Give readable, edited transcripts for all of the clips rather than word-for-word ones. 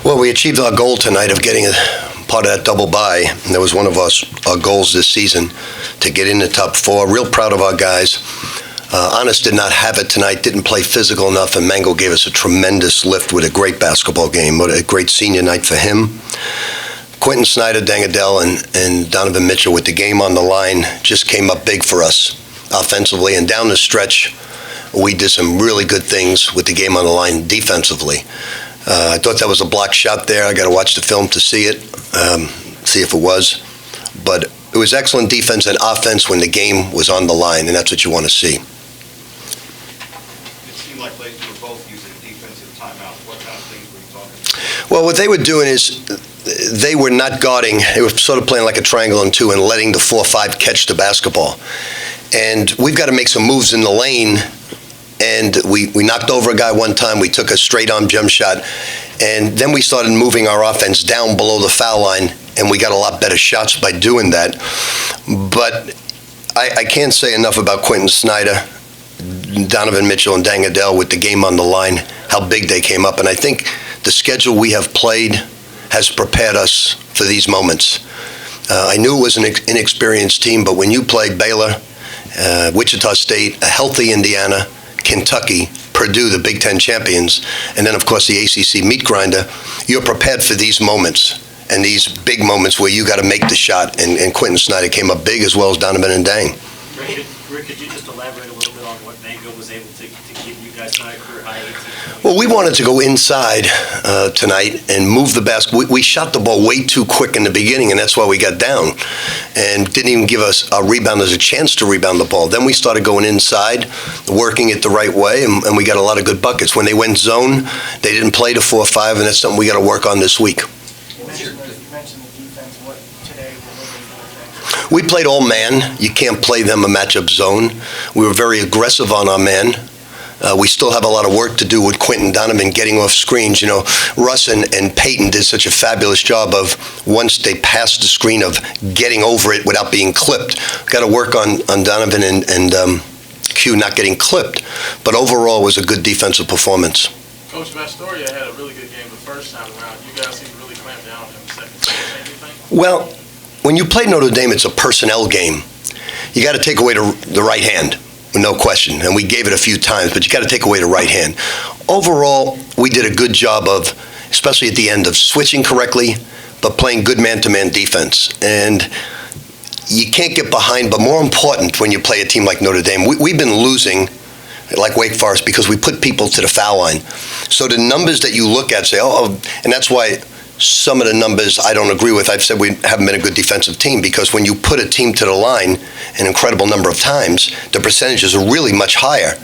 Well, we achieved our goal tonight of getting a part of that double bye, and that was one of our goals this season, to get in the top four. Real proud of our guys. Honest did not have it tonight, didn't play physical enough, and Mango gave us a tremendous lift with a great basketball game. What a great senior night for him. Quentin Snyder, Dangadell, and Donovan Mitchell with the game on the line just came up big for us offensively, and down the stretch, we did some really good things with the game on the line defensively. I thought that was a blocked shot there. I got to watch the film to see it, see if it was. But it was excellent defense and offense when the game was on the line, and that's what you want to see. It seemed like late you were both using defensive timeouts. What kind of things were you talking about? Well, what they were doing is they were not guarding. They were sort of playing like a triangle and two and letting the 4-5 catch the basketball. And we've got to make some moves in the lane. And we knocked over a guy one time. We took a straight-on jump shot. And then we started moving our offense down below the foul line, and we got a lot better shots by doing that. But I can't say enough about Quentin Snyder, Donovan Mitchell, and Dangadell with the game on the line, how big they came up. And I think the schedule we have played has prepared us for these moments. I knew it was an inexperienced team, but when you play Baylor, Wichita State, a healthy Indiana, Kentucky, Purdue, the Big Ten champions, and then, of course, the ACC meat grinder, you're prepared for these moments and these big moments where you got to make the shot, and Quentin Snyder came up big as well as Donovan and Dang. Rick, could you just elaborate a little bit on what Mango was able to give you guys tonight for high 18? Well, we wanted to go inside tonight and move the basket. We shot the ball way too quick in the beginning, and that's why we got down and didn't even give us our rebounders a chance to rebound the ball. Then we started going inside, working it the right way, and we got a lot of good buckets. When they went zone, they didn't play to 4-5, and that's something we got to work on this week. You mentioned the defense. What today we're looking for? We played all man. You can't play them a matchup zone. We were very aggressive on our man. We still have a lot of work to do with Quentin Donovan getting off screens. You know, Russ and Peyton did such a fabulous job of, once they passed the screen, of getting over it without being clipped. Got to work on Donovan and Q not getting clipped. But overall, it was a good defensive performance. Coach Mastoria had a really good game the first time around. You guys seem to really clamp down in the second time. Anything? Well, when you play Notre Dame, it's a personnel game. You got to take away the right hand. No question, and we gave it a few times, but you got to take away the right hand. Overall, we did a good job of, especially at the end, of switching correctly, but playing good man-to-man defense. And you can't get behind, but more important when you play a team like Notre Dame, we've been losing, like Wake Forest, because we put people to the foul line. So the numbers that you look at say, and that's why some of the numbers I don't agree with. I've said we haven't been a good defensive team, because when you put a team to the line an incredible number of times, the percentages are really much higher.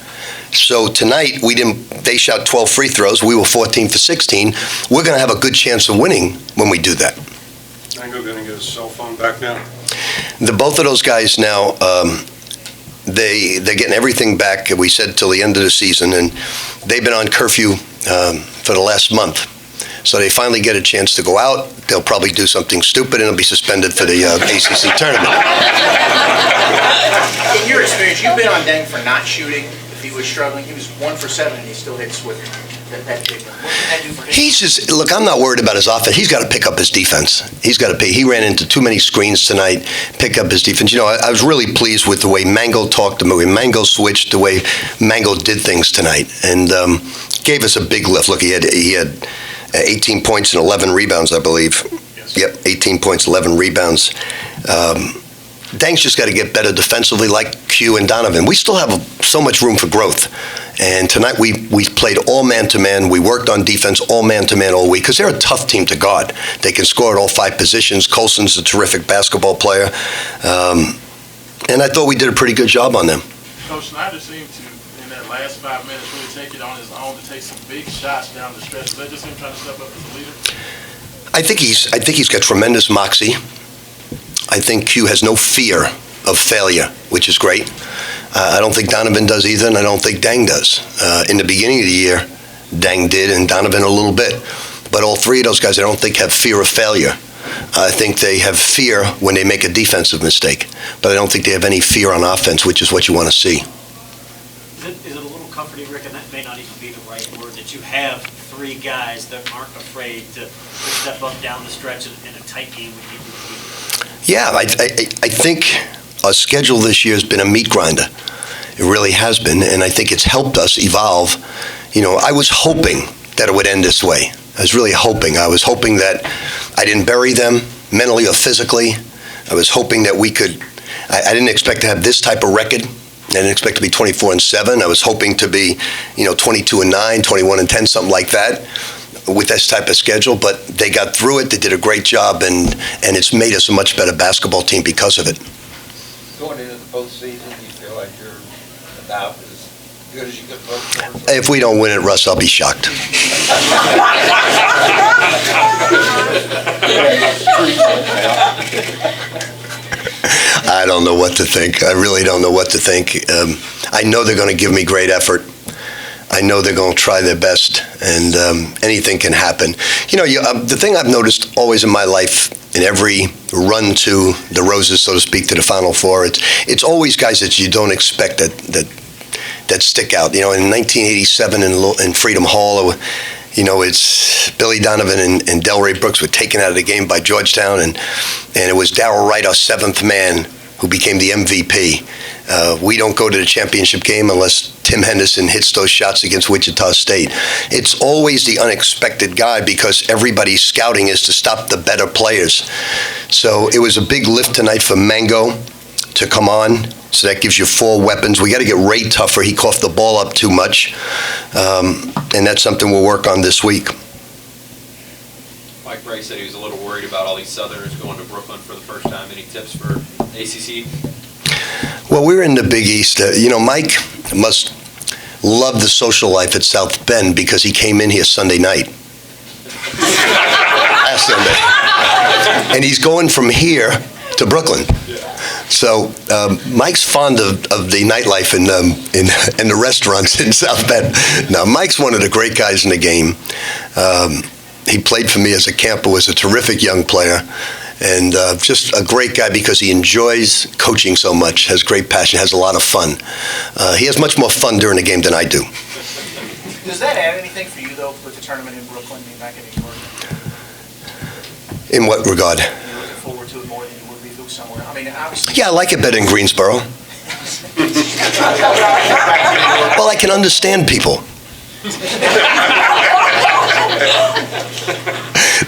So tonight, they shot 12 free throws. We were 14 for 16. We're going to have a good chance of winning when we do that. Mango going to get his cell phone back now? Both of those guys now, they're getting everything back, we said, till the end of the season, and they've been on curfew for the last month. So they finally get a chance to go out. They'll probably do something stupid, and they'll be suspended for the ACC Tournament. In your experience, you've been on Deng for not shooting. If he was struggling, he was 1 for 7, and he still hits with that big one. What can that do for him? Look, I'm not worried about his offense. He's got to pick up his defense. He ran into too many screens tonight, pick up his defense. You know, I was really pleased with the way Mango talked, the way Mango switched, the way Mango did things tonight, and gave us a big lift. Look, he had 18 points and 11 rebounds, I believe. Yes. Yep, 18 points, 11 rebounds. Dang's just got to get better defensively, like Q and Donovan. We still have so much room for growth. And tonight we played all man-to-man. We worked on defense all man-to-man all week, because they're a tough team to guard. They can score at all 5 positions. Colson's a terrific basketball player. And I thought we did a pretty good job on them. Coach Snyder seemed to, in that last 5 minutes, really take it on his own to take some big shots down the stretch. Is that just him trying to step up as a leader? I think he's got tremendous moxie. I think Q has no fear of failure, which is great. I don't think Donovan does either, and I don't think Dang does. In the beginning of the year, Dang did, and Donovan a little bit. But all three of those guys, I don't think, have fear of failure. I think they have fear when they make a defensive mistake, but I don't think they have any fear on offense, which is what you want to see. Is it a little comforting, Rick, and that may not even be the right word, that you have 3 three guys that aren't afraid to step up down the stretch in a tight game with you. Yeah, I think our schedule this year has been a meat grinder. It really has been, and I think it's helped us evolve. You know, I was hoping that it would end this way. I was really hoping. I was hoping that I didn't bury them mentally or physically. I was hoping that we could. I didn't expect to have this type of record. I didn't expect to be 24-7. I was hoping to be, 22-9, 21-10, something like that, with this type of schedule. But they got through it. They did a great job, and it's made us a much better basketball team because of it. Going into the postseason, do you feel like you're about as good as you could hope for? If we don't win it, Russ, I'll be shocked. I don't know what to think. I really don't know what to think. I know they're going to give me great effort. I know they're going to try their best, and anything can happen. The thing I've noticed always in my life, in every run to the Roses, so to speak, to the Final Four, it's always guys that you don't expect that stick out. In 1987 in Freedom Hall, it's Billy Donovan and Delray Brooks were taken out of the game by Georgetown, and it was Darrell Wright, our seventh man, who became the MVP. We don't go to the championship game unless Tim Henderson hits those shots against Wichita State. It's always the unexpected guy because everybody's scouting is to stop the better players. So it was a big lift tonight for Mango to come on. So that gives you four weapons. We got to get Ray tougher. He coughed the ball up too much. And that's something we'll work on this week. Mike Ray said he was a little worried about all these Southerners going to Brooklyn for the first time. Any tips for ACC? Well, we're in the Big East. Mike must love the social life at South Bend because he came in here Sunday night. Last Sunday. And he's going from here to Brooklyn. So Mike's fond of the nightlife in the restaurants in South Bend. Now, Mike's one of the great guys in the game. He played for me as a camper, was a terrific young player, and just a great guy because he enjoys coaching so much, has great passion, has a lot of fun. He has much more fun during the game than I do. Does that add anything for you, though, with the tournament in Brooklyn, being back in New York? In what regard? You're looking forward to it more than you would be if it was somewhere. I mean, obviously. Yeah, I like it better in Greensboro. Well, I can understand people.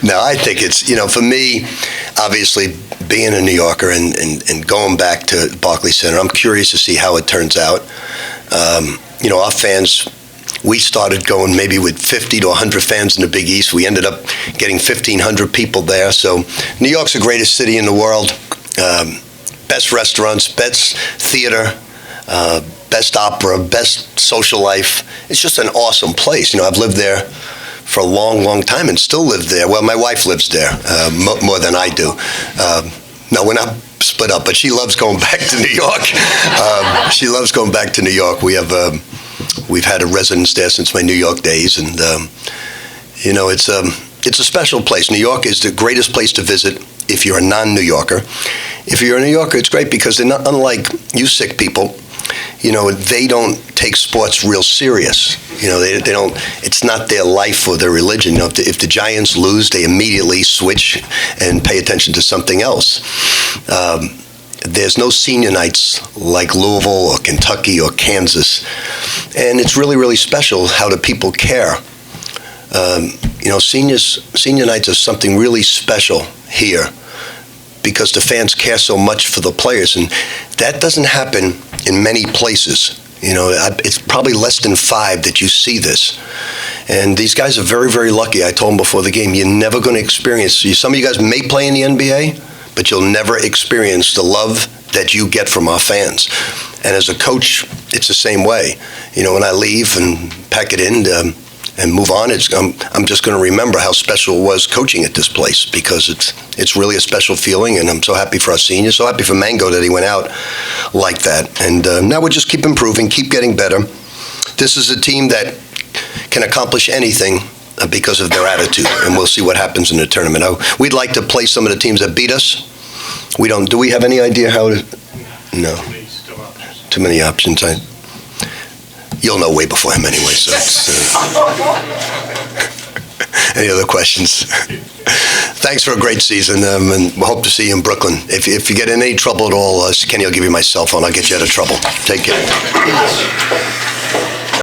No, I think it's, for me, obviously, being a New Yorker and going back to Barclays Center, I'm curious to see how it turns out. Our fans, we started going maybe with 50 to 100 fans in the Big East. We ended up getting 1,500 people there. So New York's the greatest city in the world. Best restaurants, best theater, best opera, best social life. It's just an awesome place. I've lived there for a long, long time and still live there. Well, my wife lives there more than I do. No, we're not split up, but she loves going back to New York. She loves going back to New York. We've had a residence there since my New York days, and it's a special place. New York is the greatest place to visit if you're a non-New Yorker. If you're a New Yorker, it's great because they're not unlike you sick people. They don't take sports real serious. They don't. It's not their life or their religion. If the Giants lose, they immediately switch and pay attention to something else. There's no senior nights like Louisville or Kentucky or Kansas, and it's really, really special how the people care. Senior nights are something really special here because the fans care so much for the players, and that doesn't happen in many places. It's probably less than 5 that you see this. And these guys are very, very lucky. I told them before the game, you're never going to experience, some of you guys may play in the NBA, but you'll never experience the love that you get from our fans. And as a coach, it's the same way. When I leave and pack it in and move on, I'm just going to remember how special it was coaching at this place because it's really a special feeling, and I'm so happy for our seniors, so happy for Mango that he went out like that. And now we'll just keep improving, keep getting better. This is a team that can accomplish anything because of their attitude, and we'll see what happens in the tournament. We'd like to play some of the teams that beat us. We don't. Do we have any idea how to? No. Too many options. You'll know way before him anyway. So it's, Any other questions? Thanks for a great season, and we hope to see you in Brooklyn. If you get in any trouble at all, Kenny will give you my cell phone. I'll get you out of trouble. Take care.